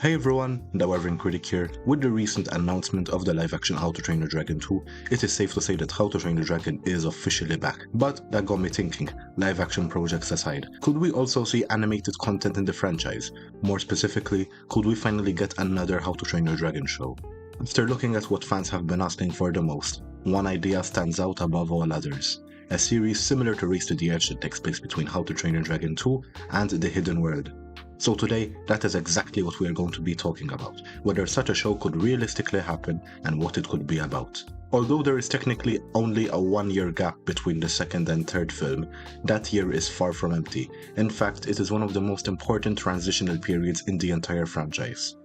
Hey everyone, ThatWyvernCritic here. With the recent announcement of the live-action How to Train Your Dragon 2, it is safe to say that How to Train Your Dragon is officially back. But that got me thinking, live-action projects aside, could we also see animated content in the franchise? More specifically, could we finally get another How to Train Your Dragon show? After looking at what fans have been asking for the most, one idea stands out above all others. A series similar to Race to the Edge that takes place between How to Train Your Dragon 2 and The Hidden World. So today, that is exactly what we are going to be talking about, whether such a show could realistically happen and what it could be about. Although there is technically only a 1-year gap between the second and third film, that year is far from empty. In fact, it is one of the most important transitional periods in the entire franchise.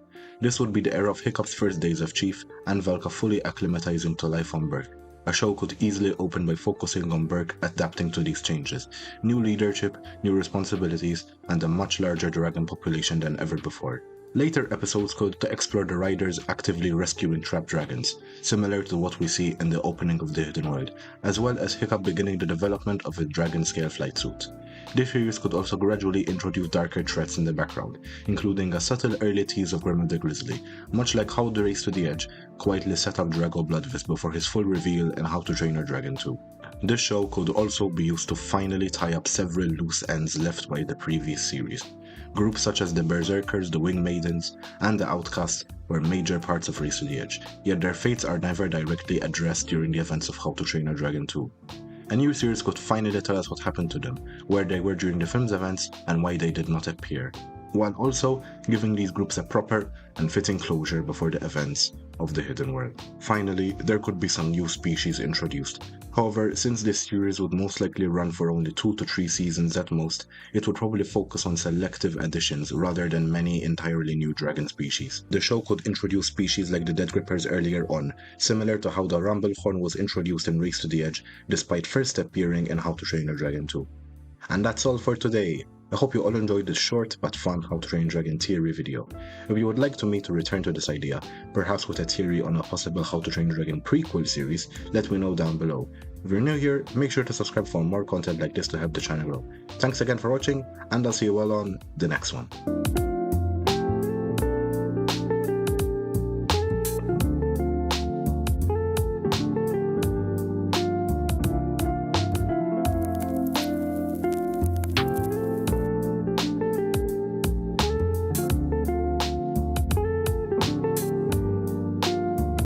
This would be the era of Hiccup's first days as Chief and Velka fully acclimatizing to life on Berk. A show could easily open by focusing on Berk adapting to these changes, new leadership, new responsibilities, and a much larger dragon population than ever before. Later episodes could explore the riders actively rescuing trapped dragons, similar to what we see in the opening of The Hidden World, as well as Hiccup beginning the development of a dragon-scale flight suit. This series could also gradually introduce darker threats in the background, including a subtle early tease of Gremlin the Grizzly, much like how the Race to the Edge quietly set up Drago Bloodfist before his full reveal in How to Train Your Dragon 2. This show could also be used to finally tie up several loose ends left by the previous series. Groups such as the Berserkers, the Wing Maidens, and the Outcasts were major parts of Race to the Edge, yet their fates are never directly addressed during the events of How to Train Your Dragon 2. A new series could finally tell us what happened to them, where they were during the film's events, and why they did not appear, while also giving these groups a proper and fitting closure before the events of The Hidden World. Finally, there could be some new species introduced. However, since this series would most likely run for only 2 to 3 seasons at most, it would probably focus on selective additions rather than many entirely new dragon species. The show could introduce species like the Dead Grippers earlier on, similar to how the Rumblehorn was introduced in Race to the Edge, despite first appearing in How to Train Your Dragon 2. And that's all for today. I hope you all enjoyed this short but fun How to Train Dragon theory video. If you would like me to return to this idea, perhaps with a theory on a possible How to Train Dragon prequel series, let me know down below. If you're new here, make sure to subscribe for more content like this to help the channel grow. Thanks again for watching, and I'll see you all on the next one.